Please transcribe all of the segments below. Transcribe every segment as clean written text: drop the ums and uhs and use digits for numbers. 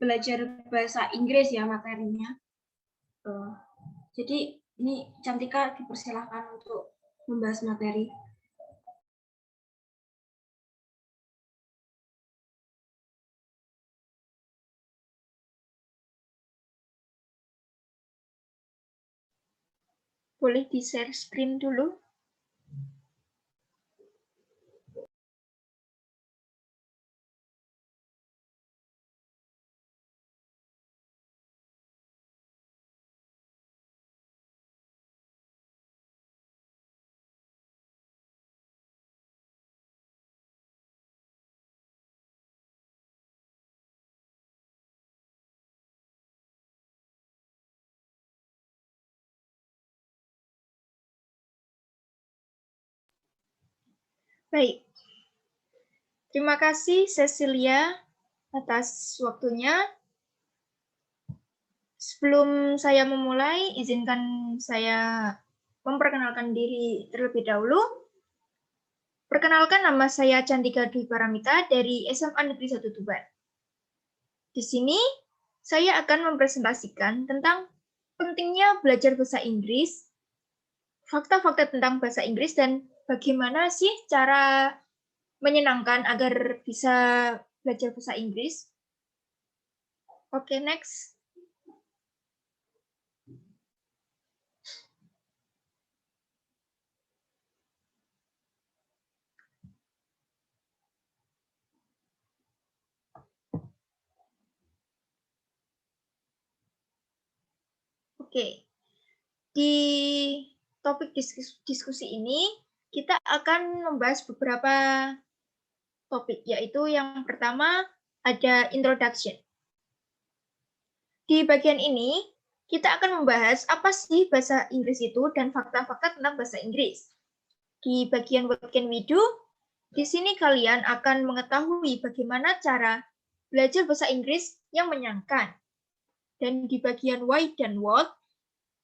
belajar bahasa Inggris ya materinya. Jadi ini Cantika dipersilahkan untuk membahas materi. Boleh di-share screen dulu? Baik. Terima kasih Cecilia atas waktunya. Sebelum saya memulai, izinkan saya memperkenalkan diri terlebih dahulu. Perkenalkan, nama saya Cantika Dwi Paramita dari SMA Negeri 1 Tuban. Di sini, saya akan mempresentasikan tentang pentingnya belajar bahasa Inggris, fakta-fakta tentang bahasa Inggris, dan bagaimana sih cara menyenangkan agar bisa belajar bahasa Inggris. Oke, next. Oke, di topik diskusi ini, kita akan membahas beberapa topik, yaitu yang pertama ada introduction. Di bagian ini, kita akan membahas apa sih bahasa Inggris itu dan fakta-fakta tentang bahasa Inggris. Di bagian What Can We Do, di sini kalian akan mengetahui bagaimana cara belajar bahasa Inggris yang menyenangkan. Dan di bagian Why dan What,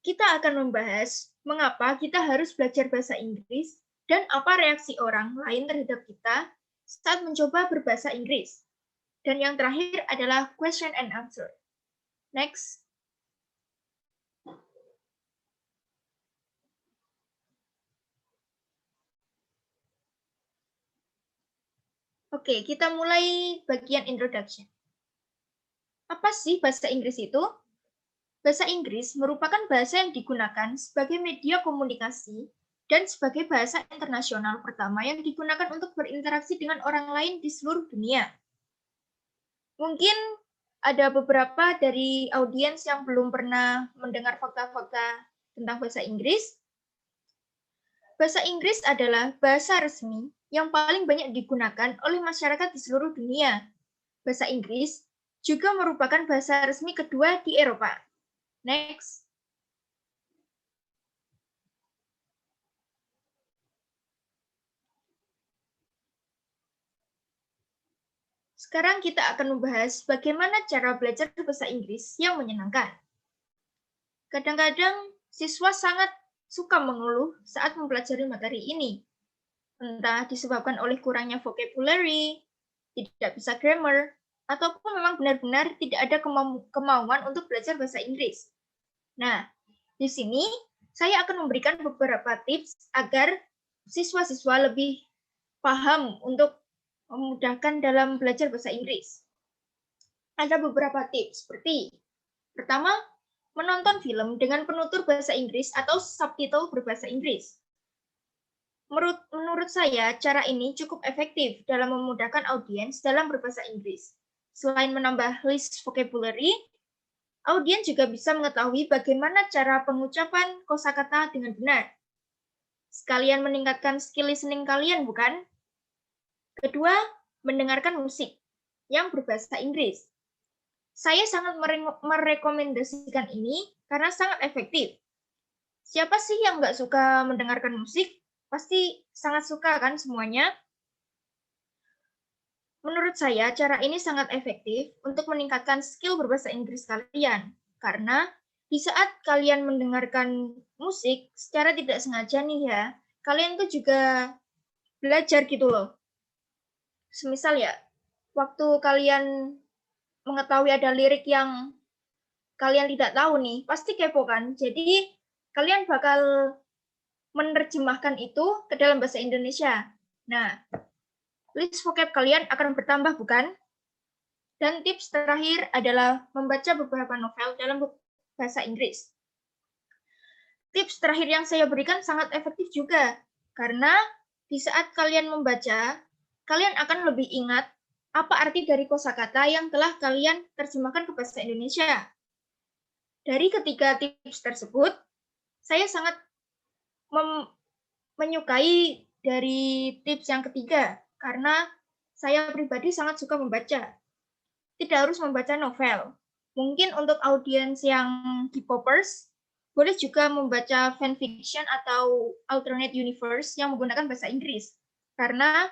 kita akan membahas mengapa kita harus belajar bahasa Inggris dan apa reaksi orang lain terhadap kita saat mencoba berbahasa Inggris. Dan yang terakhir adalah question and answer. Next. Oke, kita mulai bagian introduction. Apa sih bahasa Inggris itu? Bahasa Inggris merupakan bahasa yang digunakan sebagai media komunikasi dan sebagai bahasa internasional pertama yang digunakan untuk berinteraksi dengan orang lain di seluruh dunia. Mungkin ada beberapa dari audiens yang belum pernah mendengar fakta-fakta tentang bahasa Inggris. Bahasa Inggris adalah bahasa resmi yang paling banyak digunakan oleh masyarakat di seluruh dunia. Bahasa Inggris juga merupakan bahasa resmi kedua di Eropa. Next. Sekarang kita akan membahas bagaimana cara belajar bahasa Inggris yang menyenangkan. Kadang-kadang siswa sangat suka mengeluh saat mempelajari materi ini. Entah disebabkan oleh kurangnya vocabulary, tidak bisa grammar, ataupun memang benar-benar tidak ada kemauan untuk belajar bahasa Inggris. Nah, di sini saya akan memberikan beberapa tips agar siswa-siswa lebih paham untuk memudahkan dalam belajar bahasa Inggris. Ada beberapa tips seperti pertama, menonton film dengan penutur bahasa Inggris atau subtitle berbahasa Inggris. Menurut saya, cara ini cukup efektif dalam memudahkan audiens dalam berbahasa Inggris. Selain menambah list vocabulary, audiens juga bisa mengetahui bagaimana cara pengucapan kosakata dengan benar. Sekalian meningkatkan skill listening kalian, bukan? Kedua, mendengarkan musik yang berbahasa Inggris. Saya sangat merekomendasikan ini karena sangat efektif. Siapa sih yang nggak suka mendengarkan musik? Pasti sangat suka kan semuanya? Menurut saya, cara ini sangat efektif untuk meningkatkan skill berbahasa Inggris kalian. Karena di saat kalian mendengarkan musik secara tidak sengaja nih ya, kalian tuh juga belajar gitu loh. Semisal ya, waktu kalian mengetahui ada lirik yang kalian tidak tahu nih, pasti kepo kan? Jadi kalian bakal menerjemahkan itu ke dalam bahasa Indonesia. Nah, list vocab kalian akan bertambah, bukan? Dan tips terakhir adalah membaca beberapa novel dalam bahasa Inggris. Tips terakhir yang saya berikan sangat efektif juga, karena di saat kalian membaca, kalian akan lebih ingat apa arti dari kosakata yang telah kalian terjemahkan ke bahasa Indonesia. Dari ketiga tips tersebut, saya sangat menyukai dari tips yang ketiga, karena saya pribadi sangat suka membaca. Tidak harus membaca novel. Mungkin untuk audiens yang K-popers, boleh juga membaca fanfiction atau alternate universe yang menggunakan bahasa Inggris. Karena,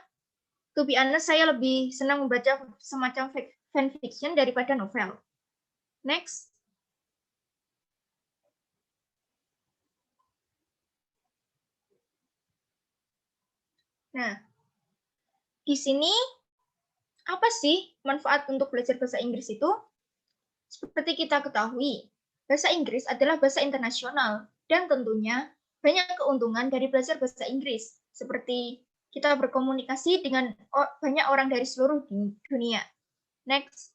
to be honest, saya lebih senang membaca semacam fanfiction daripada novel. Next. Nah, di sini apa sih manfaat untuk belajar bahasa Inggris itu? Seperti kita ketahui, bahasa Inggris adalah bahasa internasional dan tentunya banyak keuntungan dari belajar bahasa Inggris, seperti kita berkomunikasi dengan banyak orang dari seluruh dunia. Next.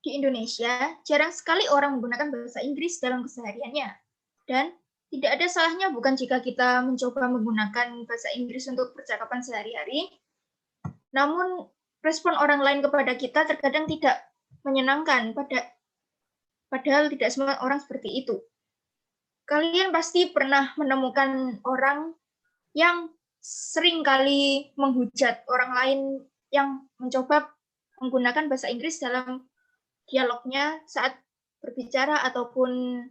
Di Indonesia, jarang sekali orang menggunakan bahasa Inggris dalam kesehariannya. Dan tidak ada salahnya bukan jika kita mencoba menggunakan bahasa Inggris untuk percakapan sehari-hari. Namun, respon orang lain kepada kita terkadang tidak menyenangkan, padahal tidak semua orang seperti itu. Kalian pasti pernah menemukan orang yang sering kali menghujat orang lain yang mencoba menggunakan bahasa Inggris dalam dialognya saat berbicara ataupun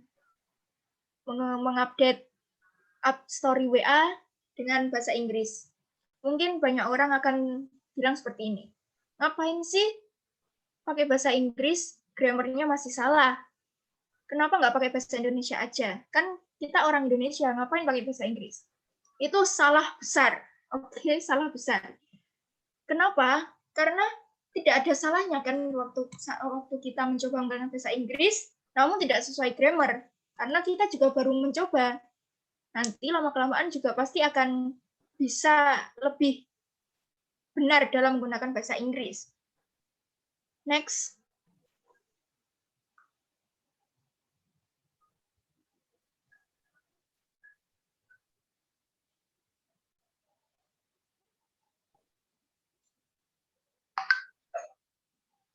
mengupdate up story WA dengan bahasa Inggris. Mungkin banyak orang akan bilang seperti ini. Ngapain sih pakai bahasa Inggris? Grammarnya masih salah. Kenapa nggak pakai bahasa Indonesia aja? Kan kita orang Indonesia, ngapain pakai bahasa Inggris? Itu salah besar. Oke, salah besar. Kenapa? Karena tidak ada salahnya kan waktu kita mencoba menggunakan bahasa Inggris, namun tidak sesuai grammar. Karena kita juga baru mencoba. Nanti lama-kelamaan juga pasti akan bisa lebih benar dalam menggunakan bahasa Inggris. Next.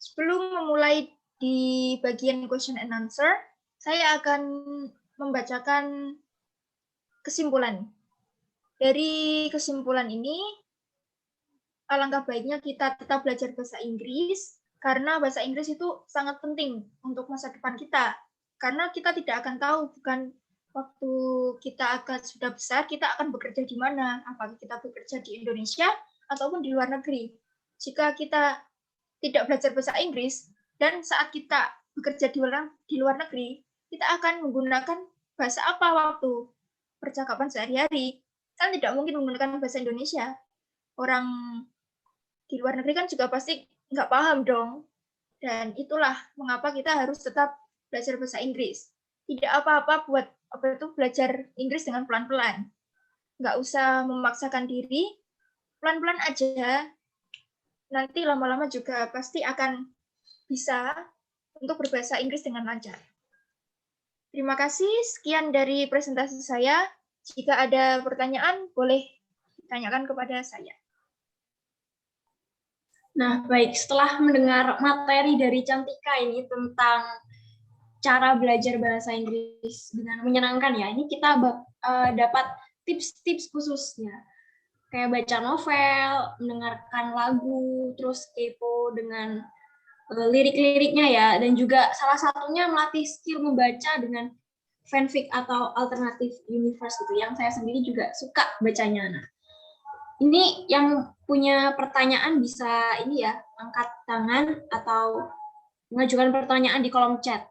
Sebelum memulai di bagian question and answer, saya akan membacakan kesimpulan. Dari kesimpulan ini, alangkah baiknya kita tetap belajar bahasa Inggris, karena bahasa Inggris itu sangat penting untuk masa depan kita. Karena kita tidak akan tahu, bukan waktu kita akan sudah besar, kita akan bekerja di mana, apakah kita bekerja di Indonesia ataupun di luar negeri. Jika kita tidak belajar bahasa Inggris, dan saat kita bekerja di luar negeri, kita akan menggunakan bahasa apa waktu percakapan sehari-hari? Kan tidak mungkin menggunakan bahasa Indonesia. Orang di luar negeri kan juga pasti nggak paham dong. Dan itulah mengapa kita harus tetap belajar bahasa Inggris. Tidak apa-apa buat belajar Inggris dengan pelan-pelan. Nggak usah memaksakan diri, pelan-pelan aja. Nanti lama-lama juga pasti akan bisa untuk berbahasa Inggris dengan lancar. Terima kasih, sekian dari presentasi saya. Jika ada pertanyaan, boleh ditanyakan kepada saya. Nah, baik. Setelah mendengar materi dari Cantika ini tentang cara belajar bahasa Inggris dengan menyenangkan ya, ini kita dapat tips-tips khususnya. Kayak baca novel, mendengarkan lagu, terus kepo dengan lirik-liriknya ya, dan juga salah satunya melatih skill membaca dengan fanfic atau alternative universe gitu, yang saya sendiri juga suka bacanya. Nah, ini yang punya pertanyaan bisa ini ya, angkat tangan atau mengajukan pertanyaan di kolom chat.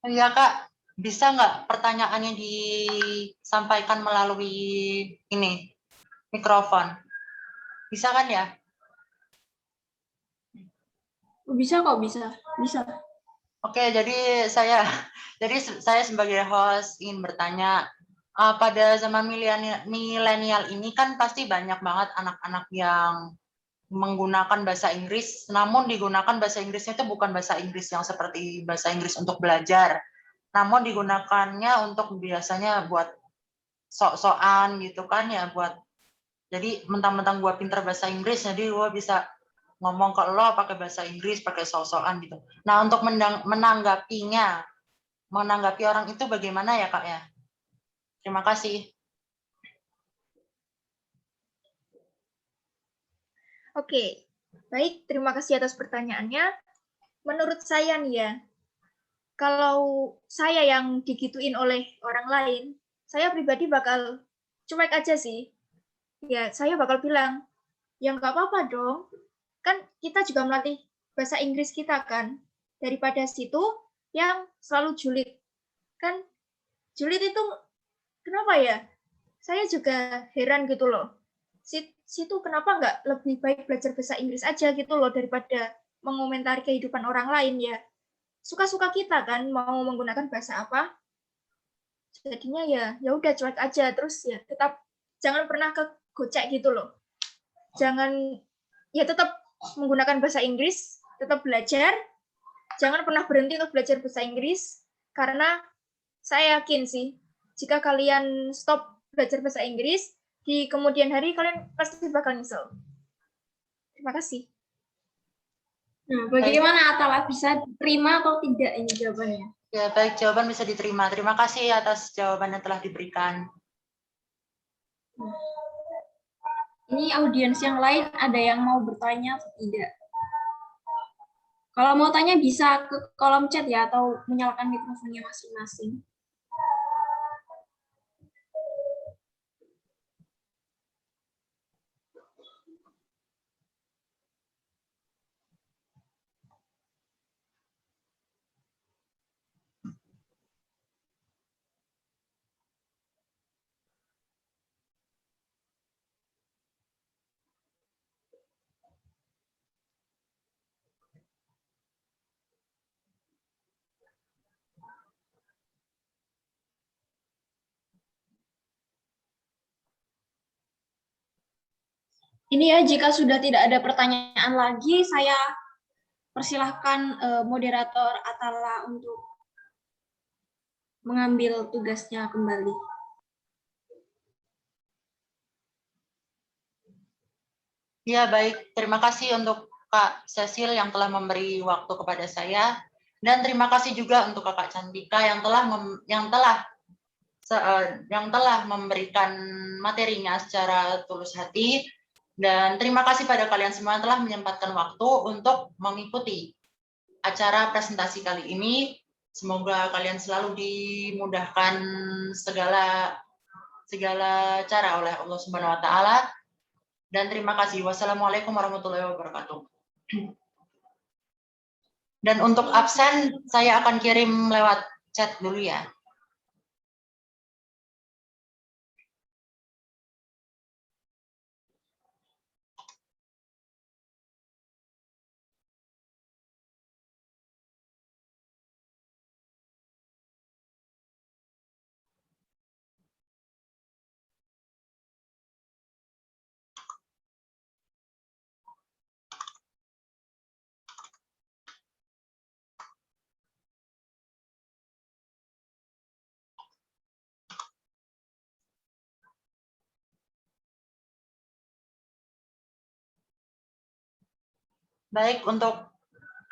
Iya Kak, bisa nggak pertanyaannya disampaikan melalui ini, mikrofon? Bisa kan ya? Bisa kok, bisa. Bisa. Oke, jadi saya sebagai host ingin bertanya, pada zaman milenial ini kan pasti banyak banget anak-anak yang menggunakan bahasa Inggris, namun digunakan bahasa Inggrisnya itu bukan bahasa Inggris yang seperti bahasa Inggris untuk belajar, namun digunakannya untuk biasanya buat sok-sokan gitu kan ya, jadi mentang-mentang gue pinter bahasa Inggris, jadi gue bisa ngomong ke lo pakai bahasa Inggris, pakai sok-sokan gitu. Nah, untuk menanggapi orang itu bagaimana ya Kak ya? Terima kasih. Oke, baik. Terima kasih atas pertanyaannya. Menurut saya nih ya, kalau saya yang digituin oleh orang lain, saya pribadi bakal cuek aja sih. Ya, saya bakal bilang, ya nggak apa-apa dong. Kan kita juga melatih bahasa Inggris kita kan. Daripada situ yang selalu julid. Kan julid itu kenapa ya? Saya juga heran gitu loh. Situ kenapa nggak lebih baik belajar bahasa Inggris aja gitu loh daripada mengomentari kehidupan orang lain ya. Suka-suka kita kan mau menggunakan bahasa apa. Jadinya ya udah cuek aja, terus ya tetap jangan pernah kegocek gitu loh. Jangan, ya tetap menggunakan bahasa Inggris, tetap belajar, jangan pernah berhenti untuk belajar bahasa Inggris, karena saya yakin sih, jika kalian stop belajar bahasa Inggris, di kemudian hari kalian pasti bakal nyesel. Terima kasih. Nah, bagaimana Atala, bisa diterima atau tidak ini jawabannya? Ya, baik, jawaban bisa diterima. Terima kasih atas jawaban yang telah diberikan. Ini audiens yang lain ada yang mau bertanya atau tidak? Kalau mau tanya bisa ke kolom chat ya, atau menyalakan mikrofonnya masing-masing. Ini ya, jika sudah tidak ada pertanyaan lagi, saya persilahkan moderator Atala untuk mengambil tugasnya kembali. Ya, baik. Terima kasih untuk Kak Cecil yang telah memberi waktu kepada saya, dan terima kasih juga untuk Kakak Cantika yang telah memberikan materinya secara tulus hati. Dan terima kasih pada kalian semua yang telah menyempatkan waktu untuk mengikuti acara presentasi kali ini. Semoga kalian selalu dimudahkan segala cara oleh Allah Subhanahu wa taala. Dan terima kasih. Wassalamualaikum warahmatullahi wabarakatuh. Dan untuk absen saya akan kirim lewat chat dulu ya. Baik, untuk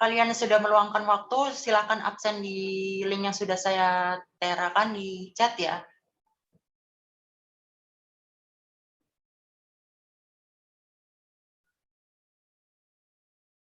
kalian yang sudah meluangkan waktu, silakan absen di link yang sudah saya terakan di chat ya.